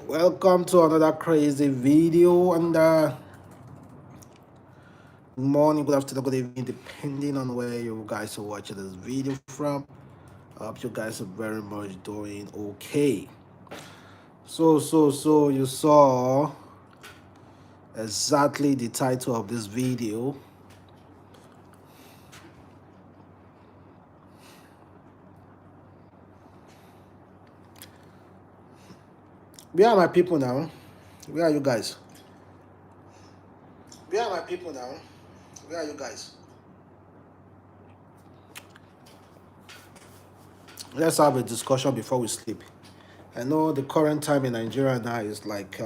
Welcome to another crazy video, and good morning, good afternoon, good evening, depending on where you guys are watching this video from. I hope you guys are very much doing okay. So you saw exactly the title of this video. Where are my people now? Where are you guys? Where are my people now? Where are you guys? Let's have a discussion before we sleep. I know the current time in Nigeria now is like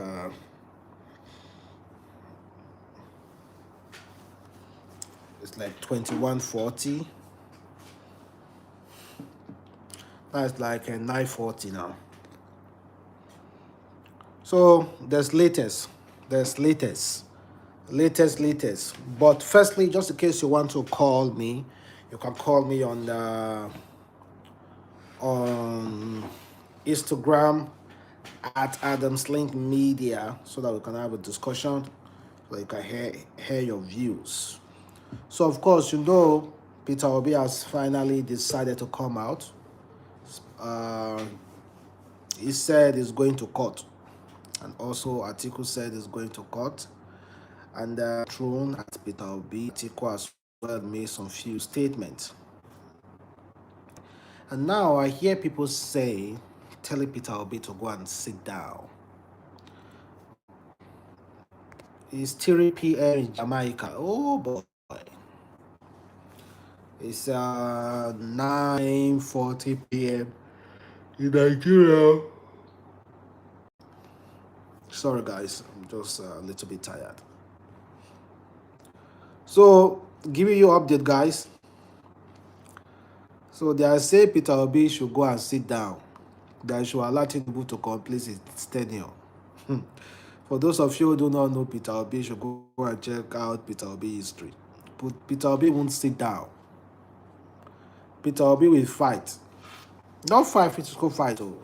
it's like 21:40. Now it's like 9:40 now. So there's latest. But firstly, just in case you want to call me, you can call me on Instagram at adamslinkmedia so that we can have a discussion, so you can hear your views. So of course, Peter Obi has finally decided to come out. He said he's going to court, and also Atiku said he's going to court. And thrown at Peter Obi, Atiku as well made some few statements. And now I hear people telling Peter Obi to go and sit down. It's 3 p.m. in Jamaica. Oh boy. It's 9:40 p.m. in Nigeria. Sorry guys, I'm just a little bit tired. So, giving you update guys. So they are saying Peter Obi should go and sit down. That should allow TInubu to complete his tenure. For those of you who do not know Peter Obi, should go and check out Peter Obi history. But Peter Obi won't sit down. Peter Obi will fight. Not fight physical fight. Oh.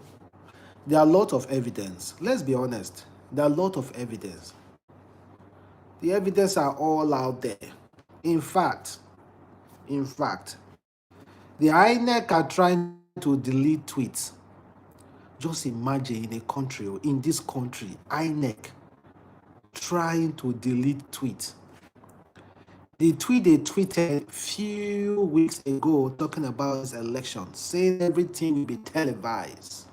There are a lot of evidence. Let's be honest. There are a lot of evidence. The evidence are all out there. In fact, the INEC are trying to delete tweets. Just imagine in this country, INEC trying to delete tweets. The tweet they tweeted a few weeks ago talking about this election, saying everything will be televised.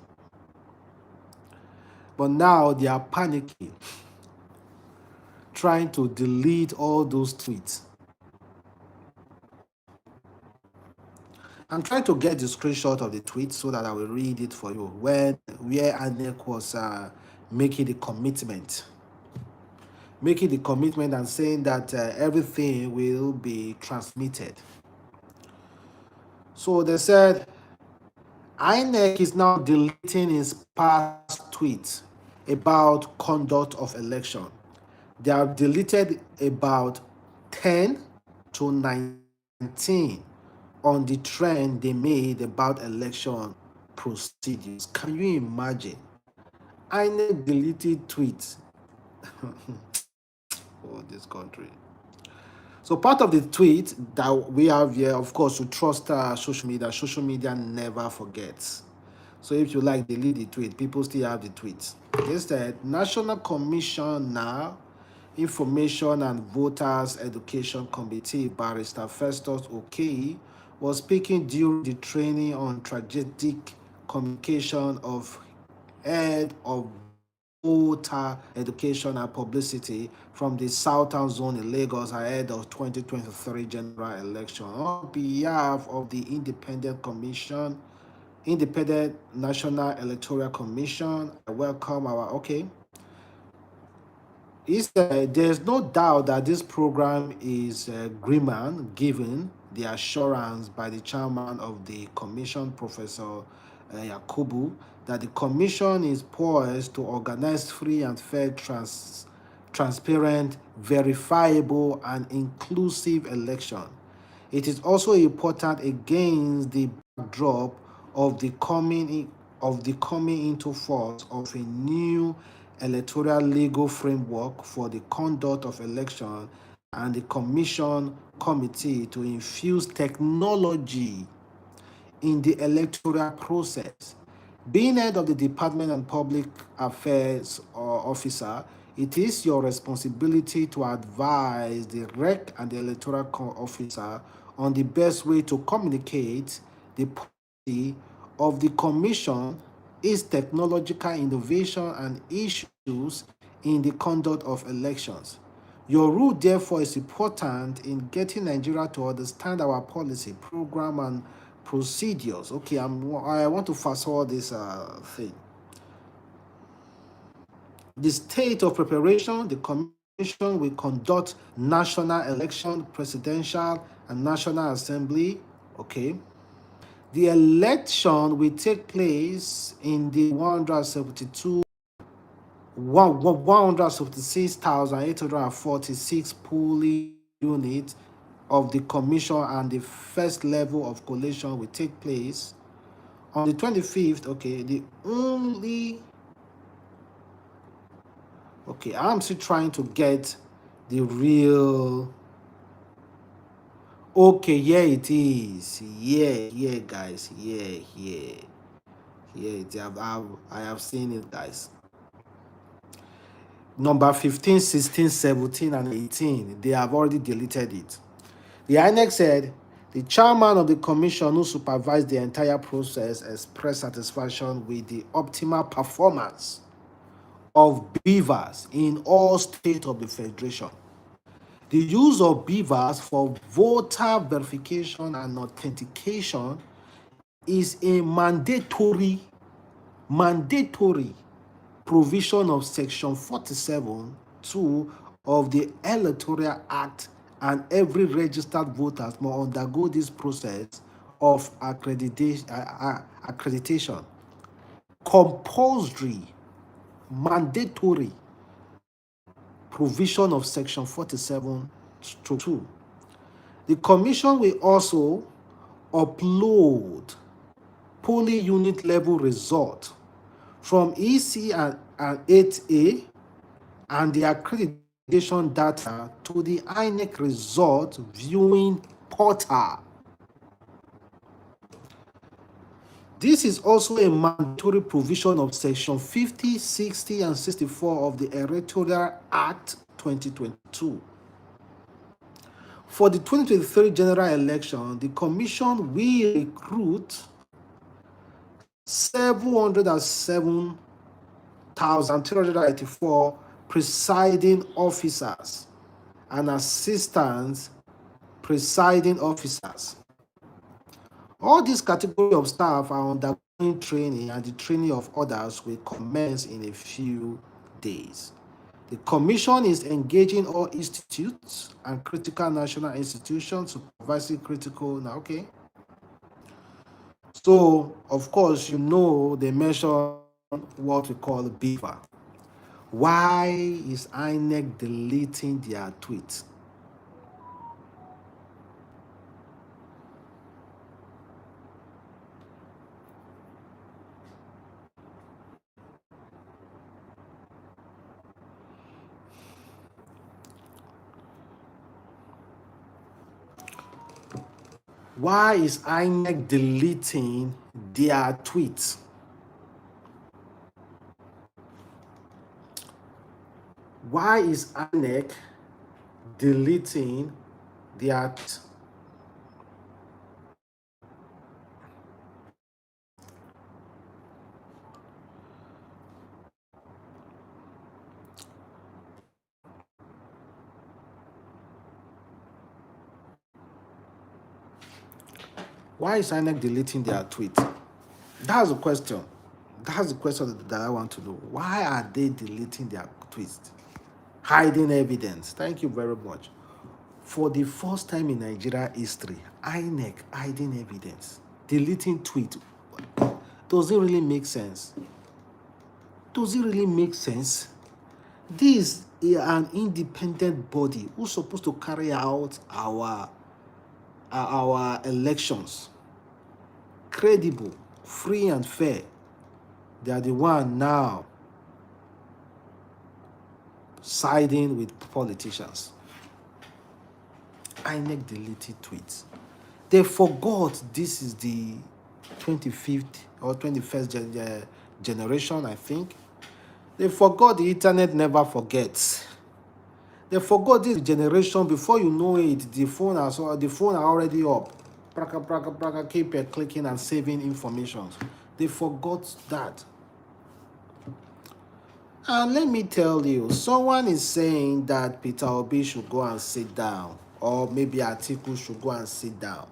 But now they are panicking, trying to delete all those tweets. I'm trying to get the screenshot of the tweet so that I will read it for you, where INEC was making the commitment and saying that everything will be transmitted. So they said INEC is now deleting its past tweets about conduct of election. They have deleted about 10 to 19 on the trend they made about election procedures. Can you imagine? INEC deleted tweets. Oh, this country. So part of the tweet that we have here, of course, to trust social media. Social media never forgets. So if you like delete the tweet, people still have the tweets. Instead, National Commissioner Information and Voters Education Committee Barrister Festus Okey was speaking during the training on strategic communication of head of voter education and publicity from the Southern Zone in Lagos ahead of 2023 general election. On behalf of the Independent National Electoral Commission, I welcome He said there's no doubt that this program is agreement given the assurance by the chairman of the commission, Professor Yakubu, that the commission is poised to organize free and fair, transparent, verifiable, and inclusive election. It is also important against the backdrop of the coming into force of a new electoral legal framework for the conduct of election and the commission committee to infuse technology in the electoral process. Being head of the Department and Public Affairs officer, it is your responsibility to advise the REC and the electoral officer on the best way to communicate the policy of the commission, its technological innovation and issues in the conduct of elections. Your role, therefore, is important in getting Nigeria to understand our policy, program, and procedures. Okay, I want to fast forward this thing. The state of preparation, the commission will conduct national election, presidential, and national assembly. Okay. The election will take place in the 176,846 polling units of the commission, and the first level of collation will take place on the 25th. Okay, I'm still trying to get the real. Okay, yeah, it is. Yeah, guys. Yeah. I have seen it, guys. Number 15, 16, 17, and 18, they have already deleted it. The INEC said the chairman of the commission who supervised the entire process expressed satisfaction with the optimal performance of beavers in all states of the federation. The use of beavers for voter verification and authentication is a mandatory provision of Section 47(2) of the Electoral Act, and every registered voter must undergo this process of accreditation. Compulsory, mandatory provision of Section 47(2). The Commission will also upload polling unit level result from EC and 8A and the accreditation data to the INEC result viewing portal. This is also a mandatory provision of Section 50, 60, and 64 of the Electoral Act 2022. For the 2023 general election, the Commission will recruit 707,384 presiding officers and assistant presiding officers. All these categories of staff are undergoing training, and the training of others will commence in a few days. The Commission is engaging all institutes and critical national institutions supervising critical. Now, okay. So, of course, they mention what we call beaver. Why is INEC deleting their tweets? Why is INEC deleting their tweets? Why is INEC deleting their tweets? Why is INEC deleting their tweets? That's the question. That's the question that I want to know. Why are they deleting their tweets? Hiding evidence. Thank you very much. For the first time in Nigeria history, INEC hiding evidence, deleting tweet. Does it really make sense? Does it really make sense? This is an independent body who's supposed to carry out our elections. Credible, free, and fair. They are the one now siding with politicians. INEC deleted tweets. They forgot this is the 25th or 21st generation, I think. They forgot the internet never forgets. They forgot this generation. Before you know it, the phone are already up. Keep clicking and saving information. They forgot that. And let me tell you, someone is saying that Peter Obi should go and sit down, or maybe Atiku should go and sit down.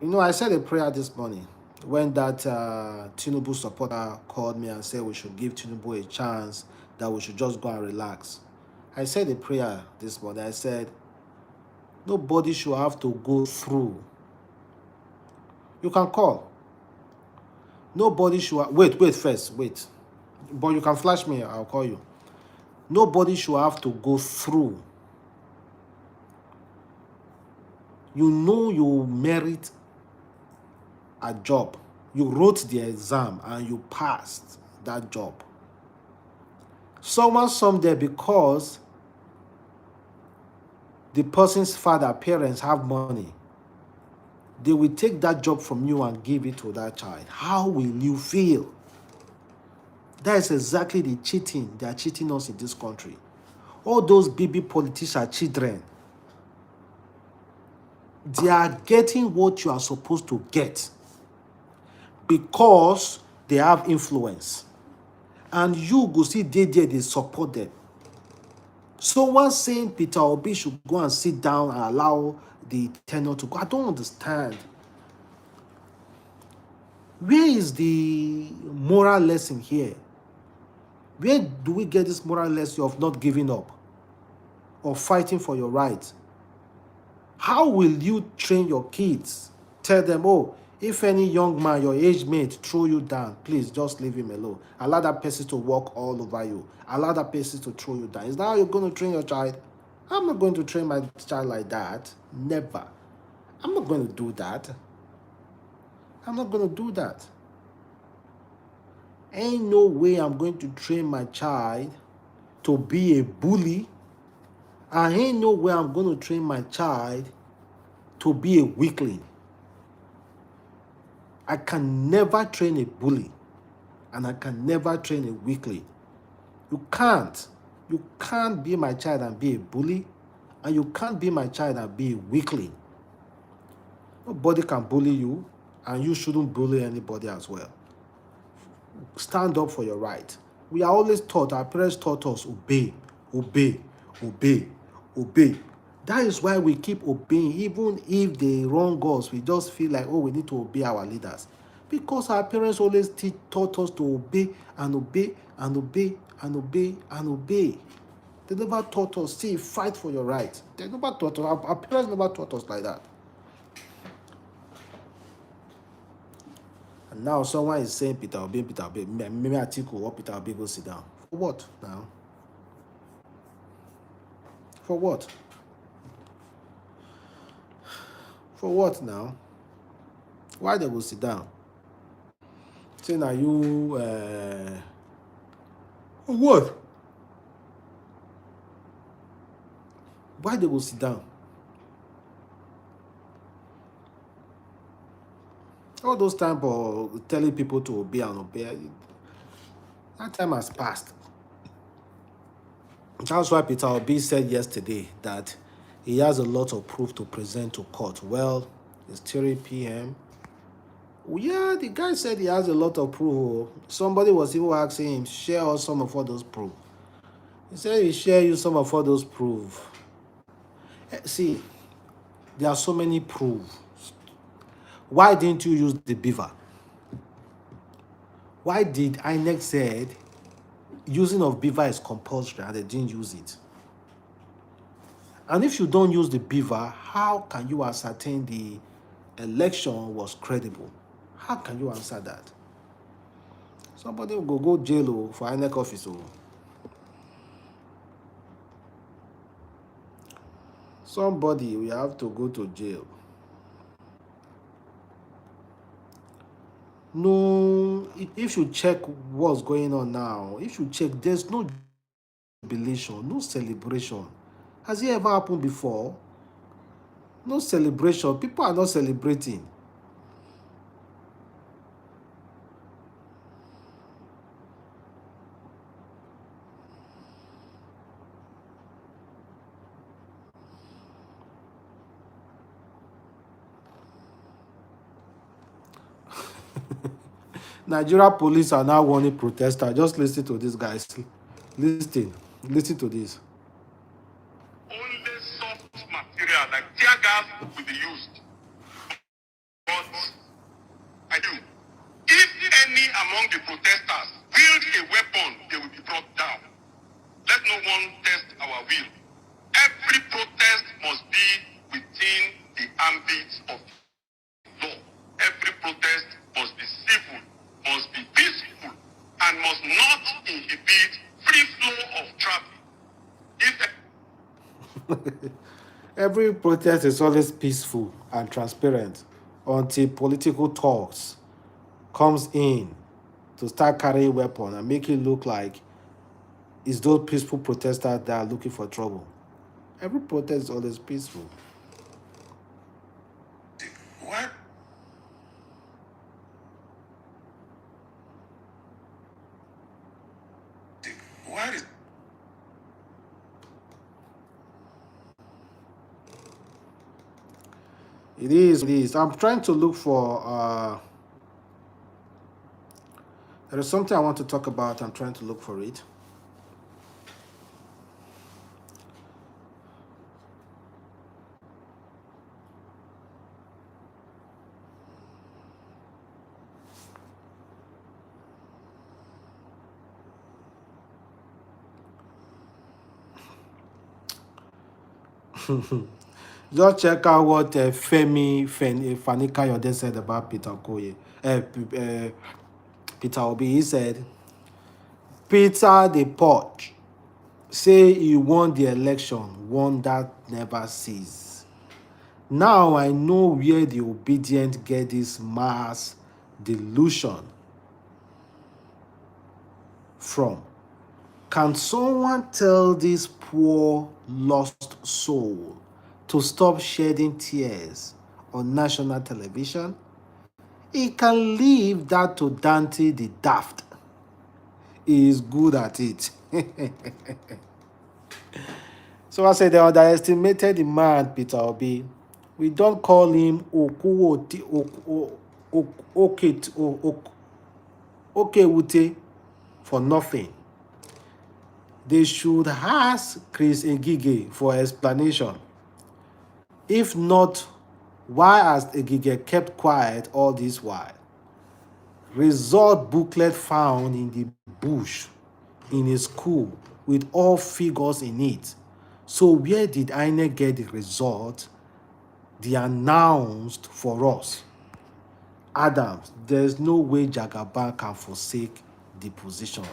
You know, I said a prayer this morning when that TInubu supporter called me and said we should give TInubu a chance, that we should just go and relax. I said a prayer this morning. I said, nobody should have to go through. You can call. Nobody should... Wait first. But you can flash me, I'll call you. Nobody should have to go through. You know you merit a job. You wrote the exam and you passed that job. Someone someday, because the person's father, parents have money, they will take that job from you and give it to that child. How will you feel? That is exactly the cheating. They are cheating us in this country. All those baby politicians, children, they are getting what you are supposed to get because they have influence. And you go see they support them. Someone saying Peter Obi should go and sit down and allow the tenure to go. I don't understand. Where is the moral lesson here? Where do we get this moral lesson of not giving up or fighting for your rights? How will you train your kids? Tell them, oh, if any young man, your age mate, throw you down, please just leave him alone. Allow that person to walk all over you. Allow that person to throw you down. Is that how you're going to train your child? I'm not going to train my child like that. Never. I'm not going to do that. I'm not going to do that. Ain't no way I'm going to train my child to be a bully. And ain't no way I'm going to train my child to be a weakling. I can never train a bully. And I can never train a weakling. You can't. You can't be my child and be a bully. And you can't be my child and be a weakling. Nobody can bully you. And you shouldn't bully anybody as well. Stand up for your right. We are always taught, our parents taught us, obey, obey, obey, obey. That is why we keep obeying. Even if they wrong us, we just feel like, oh, we need to obey our leaders. Because our parents always taught us to obey and obey and obey and obey and obey. They never taught us, see, fight for your right. They never taught us, our parents never taught us like that. And now someone is saying Peter Obi, maybe Atiku or Peter Obi go sit down. For what now? For what? For what now? Why they will sit down? Saying, are you... For what? Why they will sit down? All those time for telling people to obey and obey, that time has passed. That's why Peter Obi said yesterday that he has a lot of proof to present to court. Well, it's 3 p.m. Yeah, the guy said he has a lot of proof. Somebody was even asking him, share us some of all those proof. He said he share you some of all those proof. See, there are so many proof. Why didn't you use the beaver? Why did INEC said using of beaver is compulsory and they didn't use it? And if you don't use the beaver, how can you ascertain the election was credible? How can you answer that? Somebody will go jail for INEC office. Somebody will have to go to jail. No, if you check what's going on now, if you check, there's no jubilation, no celebration. Has it ever happened before? No celebration. People are not celebrating. Nigeria police are now warning protesters. Just listen to this, guys. Listen to this. Only soft material like tear gas will be used. But I do. If any among the protesters wield a weapon, they will be brought down. Let no one test our will. Every protest must be within the ambit of law. Every protest must be civil, must be peaceful, and must not inhibit free flow of traffic. Every protest is always peaceful and transparent until political talks comes in to start carrying weapons and make it look like it's those peaceful protesters that are looking for trouble. Every protest is always peaceful. What? What is... It is. I'm trying to look for there is something I want to talk about. I'm trying to look for it. Just check out what Femi Fanikayode said about Peter Okoye. Peter Obi. He said, Peter the Porch say he won the election, one that never cease. Now I know where the obedient get this mass delusion from. Can someone tell this poor lost soul to stop shedding tears on national television? He can leave that to Dante the Daft. He is good at it. So I said they underestimated the man, Peter Obi. We don't call him Okewute for nothing. They should ask Chris Egige for explanation. If not, why has Egige kept quiet all this while? Result booklet found in the bush in a school with all figures in it. So where did INEC get the result they announced for us? Adams, there's no way Jagaban can forsake the position.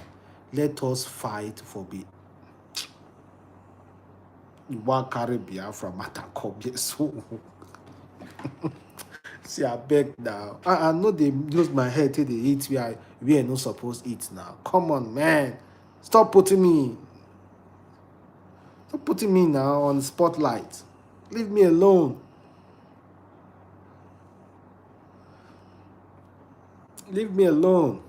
Let us fight for the one carry Biafra Matakobie. So see, I beg now. I know they lose my head till they eat where we are not supposed to eat now. Come on, man. Stop putting me now on the spotlight. Leave me alone. Leave me alone.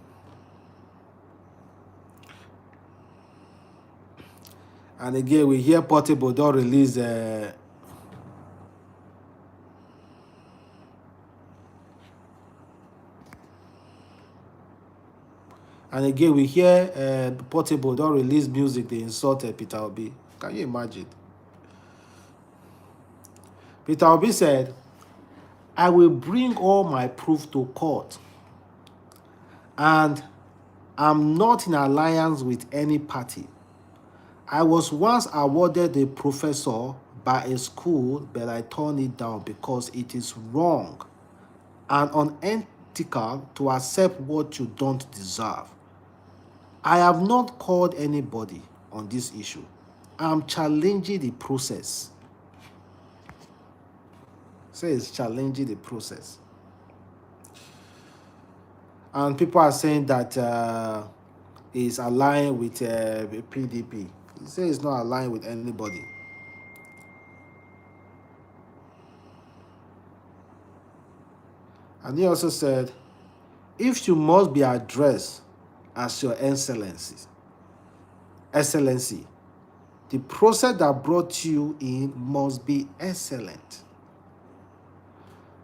And again, we hear Portable don't release and again, we hear Portable don't release music. They insulted Peter Obi. Can you imagine? Peter Obi said, I will bring all my proof to court. And I'm not in alliance with any party. I was once awarded a professor by a school, but I turned it down because it is wrong and unethical to accept what you don't deserve. I have not called anybody on this issue. I'm challenging the process. It's challenging the process. And people are saying that is aligned with PDP. He said he's not aligned with anybody. And he also said, if you must be addressed as your excellency, the process that brought you in must be excellent.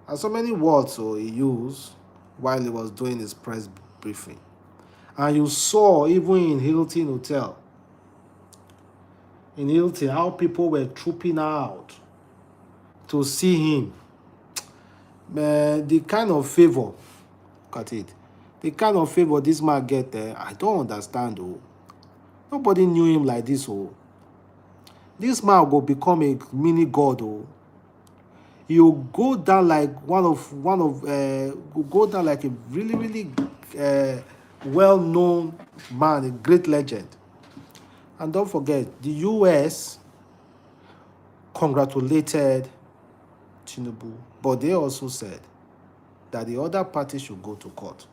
And so many words he used while he was doing his press briefing. And you saw even in Hilton Hotel, how people were trooping out to see him. Man, the kind of favor, got it. The kind of favor this man get there, I don't understand. Nobody knew him like this. This man will become a mini god. He'll go down like go down like a really well-known man, a great legend. And don't forget, the US congratulated Tinubu, but they also said that the other party should go to court.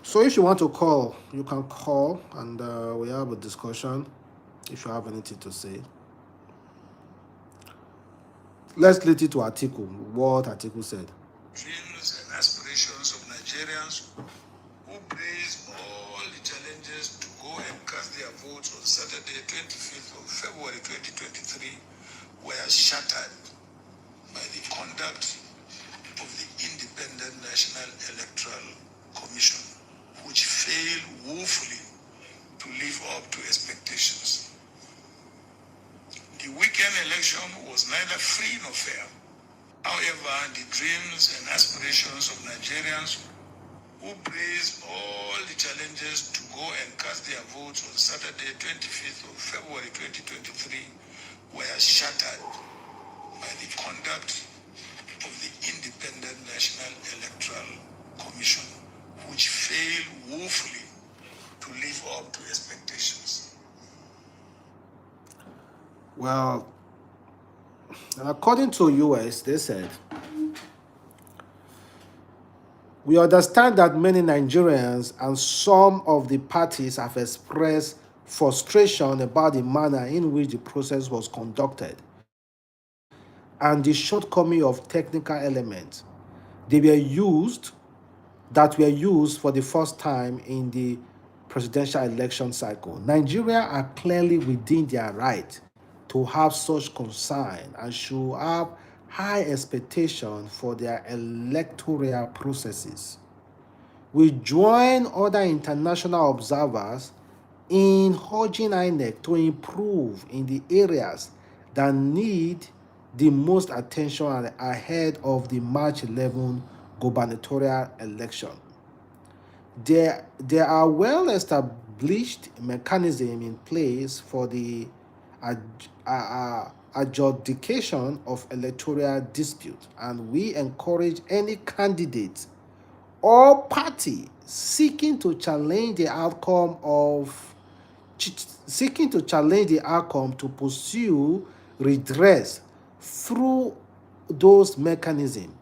So if you want to call, you can call and we have a discussion if you have anything to say. Let's lead it to Atiku, what Atiku said. Dreams and aspirations of Nigerians who praise all the challenges to go and cast their votes on Saturday, 25th of February 2023, were shattered by the conduct of the Independent National Electoral Commission, which failed woefully to live up to expectations. The weekend election was neither free nor fair. However, the dreams and aspirations of Nigerians who praise all the challenges to go and cast their votes on Saturday, 25th of February 2023, were shattered by the conduct of the Independent National Electoral Commission, which failed woefully to live up to expectations. Well, according to US, they said, we understand that many Nigerians and some of the parties have expressed frustration about the manner in which the process was conducted and the shortcoming of technical elements that were used for the first time in the presidential election cycle. Nigeria are clearly within their right to have such concern and should have high expectation for their electoral processes. We join other international observers in urging INEC to improve in the areas that need the most attention ahead of the March 11 gubernatorial election. There are well-established mechanisms in place for the adjudication of electoral disputes, and we encourage any candidate or party seeking to challenge the outcome to pursue redress through those mechanisms.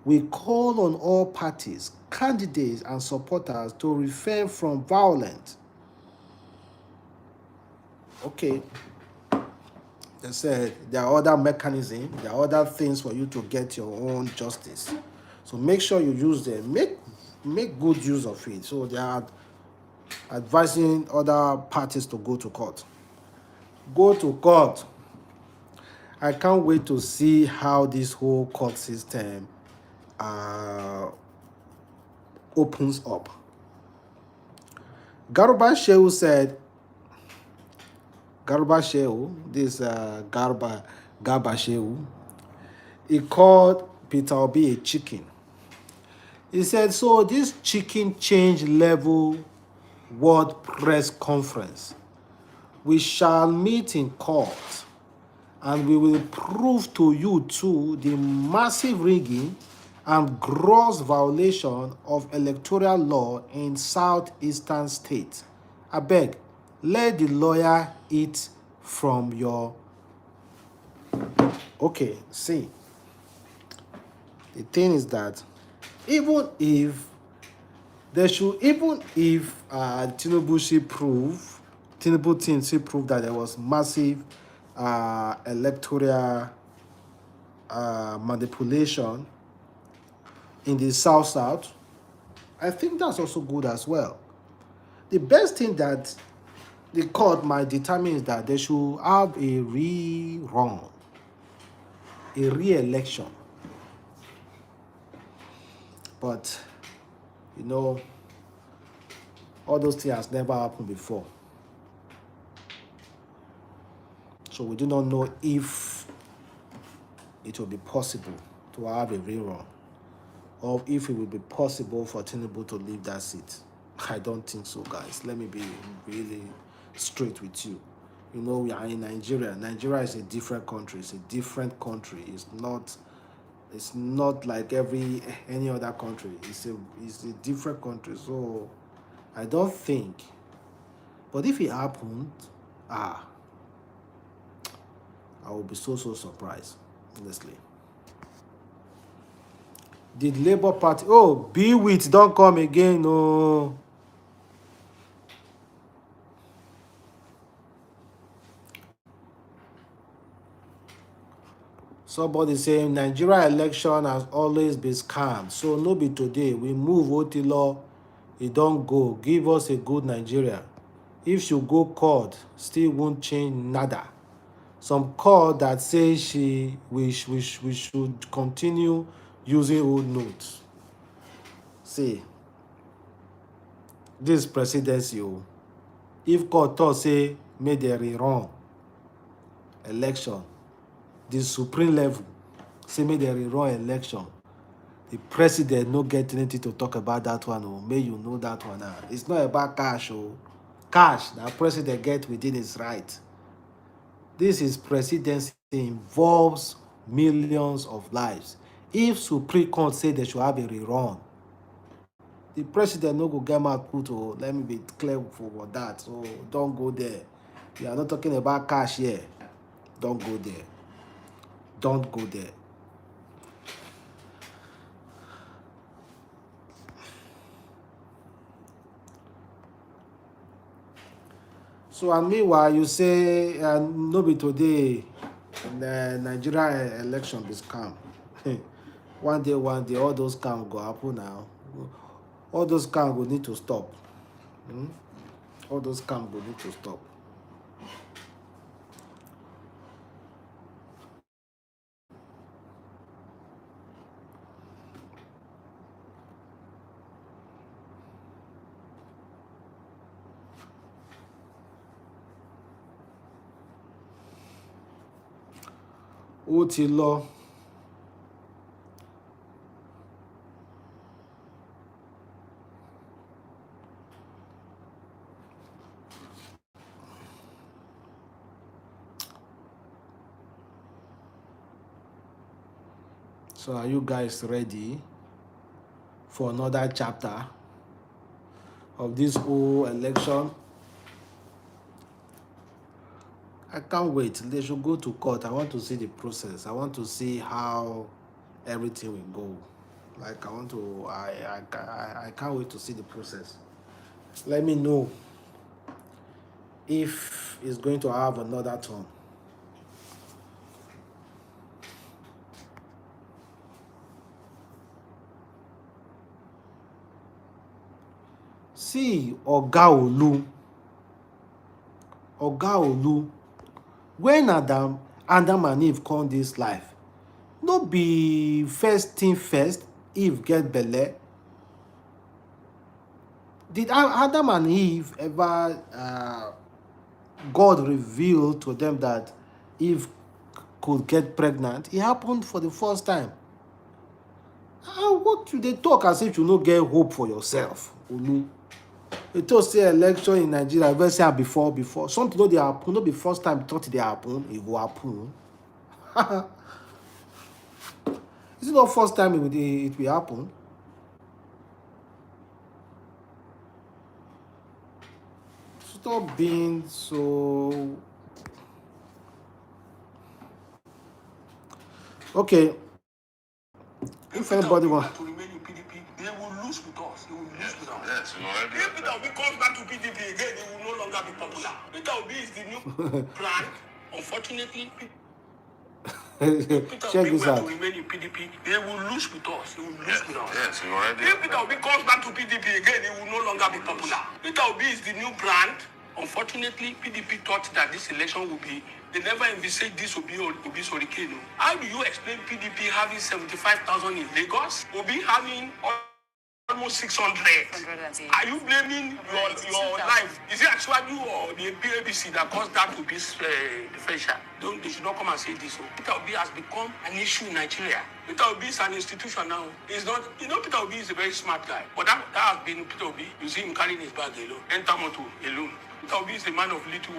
We call on all parties, candidates, and supporters to refrain from violence. Okay. They said there are other mechanisms, there are other things for you to get your own justice. So make sure you use them. Make good use of it. So they are advising other parties to go to court. Go to court. I can't wait to see how this whole court system opens up. Garba Shehu said, Garba Shehu, he called Peter Obi a chicken. He said, so this chicken change level world press conference, we shall meet in court and we will prove to you too the massive rigging and gross violation of electoral law in southeastern states. I beg, let the lawyer eat from your Okay, see, the thing is that even if Tinubu team should prove that there was massive electoral manipulation in the South, I think that's also good as well. The best thing that the court might determine is that they should have a re-election. But, you know, all those things has never happened before. So we do not know if it will be possible to have a rerun, or if it will be possible for Tinubu to leave that seat. I don't think so, guys. Let me be really straight with you. You know, we are in Nigeria. Nigeria is a different country. It's a different country. It's not like any other country. It's a different country. So I don't think. But if it happened, I will be so surprised, honestly. Did Labour Party? Oh, be with, don't come again. No. Somebody saying Nigeria election has always been scammed. So no be today. We move Otilo. He don't go. Give us a good Nigeria. If you go court, still won't change nada. Some court that say we should continue using old notes. See, this presidency, if court talk say make they rerun election, the supreme level say make they rerun election, the president no get anything to talk about that one. Oh, may you know that one. It's not about cash. Cash that president get within his right. This is presidency involves millions of lives. If Supreme Court say they should have a rerun, the president no go get mouth put. Oh, let me be clear for that. So don't go there. We are not talking about cash here. Don't go there. Don't go there. So and meanwhile, you say no be today the Nigeria election be scam. one day, all those scam go happen now. All those scam go need to stop. All those scam go need to stop. Ó ti lọ. So are you guys ready for another chapter of this whole election? I can't wait. They should go to court. I want to see the process. I want to see how everything will go. Like I can't wait to see the process. Let me know if it's going to have another turn. See, Oga Olu, when Adam and Eve come this life, no be first thing first, Eve get belle. Did Adam and Eve ever God revealed to them that Eve could get pregnant? It happened for the first time. What do they talk as if you no get hope for yourself, Olu? They talk say election in Nigeria, very say before. Something no dey happen, no be first time thought they happen, it will happen. Is it not first time it will happen? Stop being so. Okay, if Peter anybody Obi want, to remain in PDP, they will lose with us. They will lose with us. Yes, you know, if Peter Obi comes back to PDP again, he will no longer be popular. Peter Obi is the new brand. Unfortunately, Peter check Obi this were to out. remain in PDP, they will lose with us. They will lose with us. Yes, you already. If Peter Obi comes back to PDP again, he will no longer be popular. Peter Obi is the new brand. Unfortunately, PDP thought that this election would be. They never envisaged this will be Obi's hurricane. How do you explain PDP having 75,000 in Lagos? Obi having almost 600. Are you blaming your life? Is it actually you or the PABC that caused that to be differential? They should not come and say this. So Peter Obi has become an issue in Nigeria. Peter Obi is an institution now. It's not, Peter Obi is a very smart guy. But that has been Peter Obi. You see him carrying his bag alone, enter motor alone. Peter Obi is a man of little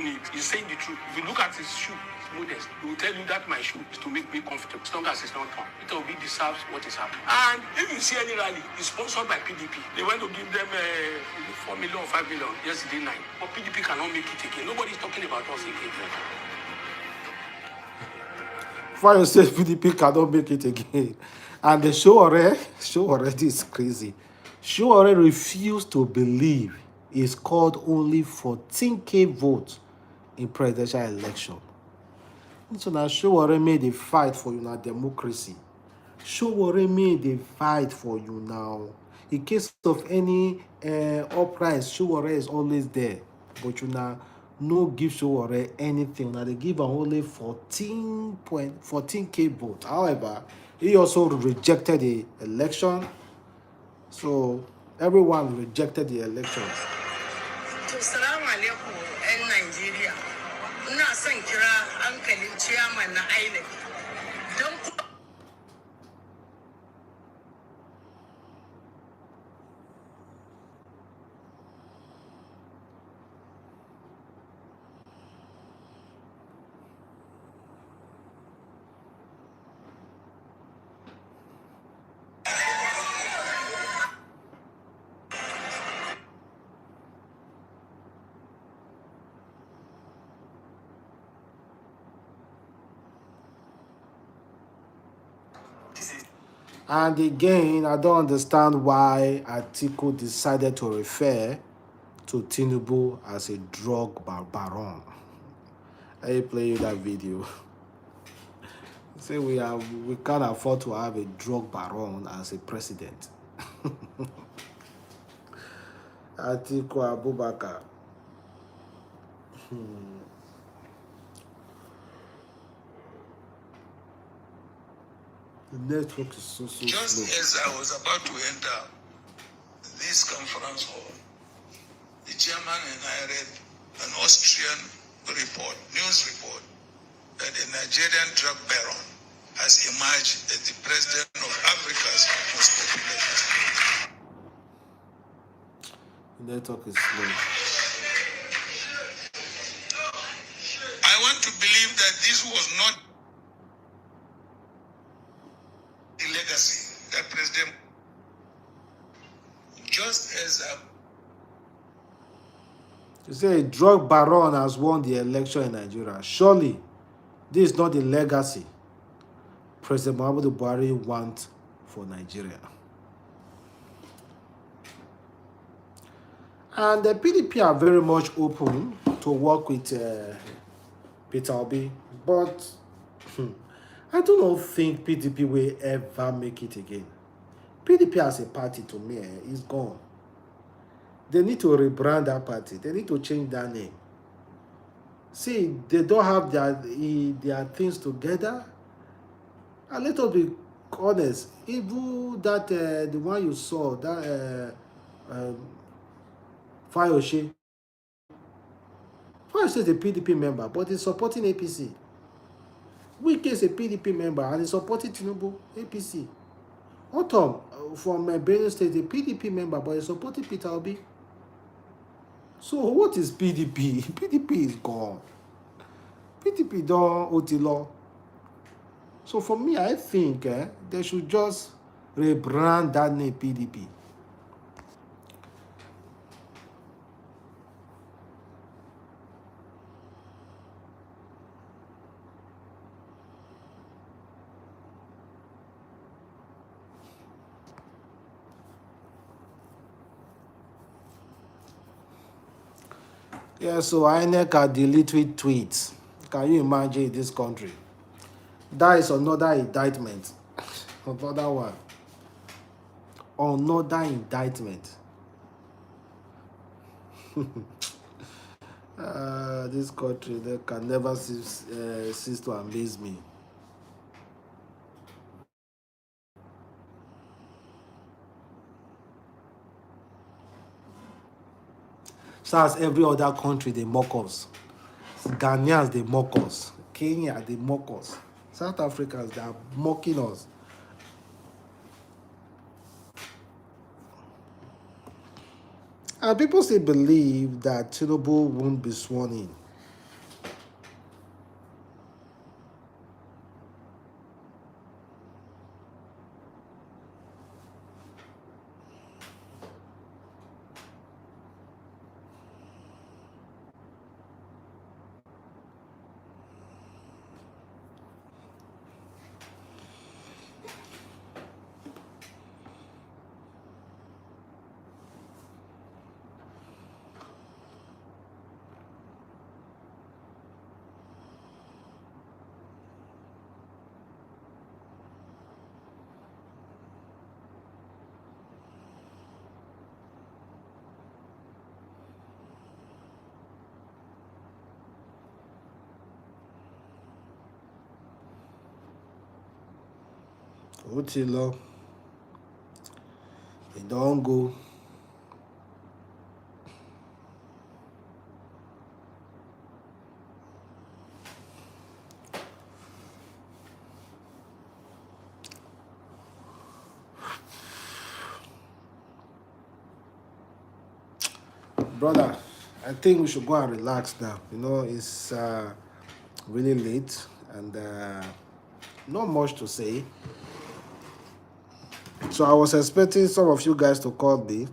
needs. He's saying the truth. If you look at his shoe, modest. He will tell you that my shoe is to make me comfortable as long as it's not torn. Peter Obi deserves what is happening. And if you see any rally, it's sponsored by PDP. They went to give them 4 million or 5 million yesterday night. But PDP cannot make it again. Nobody's talking about us again. Before you say PDP cannot make it again, and the show already is crazy. Show already refused to believe he scored only 14K votes in presidential election. So now show already made a fight for you now democracy. Show already made a fight for you now. In case of any uprise, show already is always there. But you now no give show already anything. Now they give am only 14K vote. However, he also rejected the election. So everyone rejected the election. Assalamu alaikum, ‘yan Najeriya. Ina son kira hankalin ciyaman na INEC. Don And again, I don't understand why Atiku decided to refer to TInubu as a drug baron. I play you that video. Say we can't afford to have a drug baron as a president. Atiku Abubakar. The network is so just slow. as I was about to enter this conference hall, the chairman and I read an Austrian news report, that a Nigerian drug baron has emerged as the president of Africa's most populous. The network is slow. I want to believe that this was not the legacy that President, just as You say a drug baron has won the election in Nigeria. Surely, this is not the legacy President Muhammadu Buhari wants for Nigeria. And the PDP are very much open to work with Peter Obi, but I do not think PDP will ever make it again. PDP as a party, to me, is gone. They need to rebrand that party. They need to change that name. See, they don't have their things together. And let us be honest. Even that the one you saw, that Fayose is a PDP member, but he's supporting APC. Wike is a PDP member and he's supporting TInubu APC. Autumn from Benue State, a PDP member, but he's supporting Peter Obi. So what is PDP? PDP is gone. PDP don't Otilo. So for me, I think they should just rebrand that name PDP. Yeah, so INEC are deleting tweets. Can you imagine in this country? That is another indictment. Another one. Another indictment. This country, they can never cease to amaze me. So as every other country, they mock us. Ghanaians, they mock us. Kenya, they mock us. South Africans, they are mocking us. And people still believe that TInubu won't be sworn in. Otilo, they don't go. Brother, I think we should go and relax now. You know, it's really late and not much to say. So I was expecting some of you guys to call me,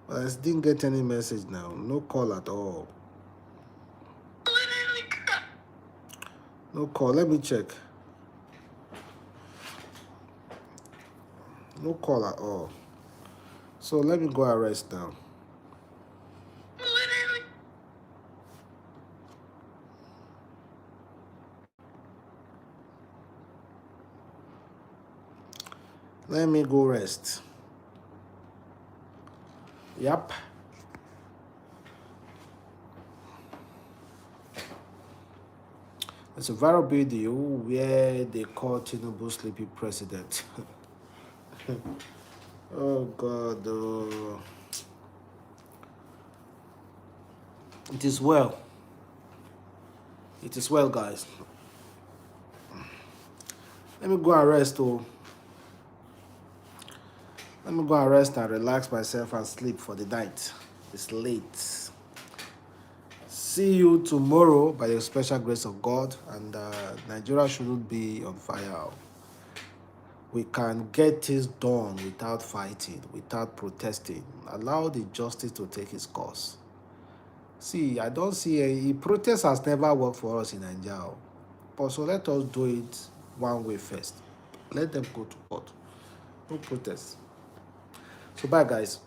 but I didn't get any message now. No call at all. No call. Let me check. No call at all. So let me go and rest now. Let me go rest. Yep. It's a viral video where they call TInubu sleepy president. Oh God. It is well. It is well, guys. Let me go and rest. Let me go and rest and relax myself and sleep for the night. It's late. See you tomorrow by the special grace of God. And Nigeria shouldn't be on fire. We can get things done without fighting, without protesting. Allow the justice to take its course. See, I don't see a protest has never worked for us in Nigeria. But so let us do it one way first. Let them go to court. No protest. So bye, guys.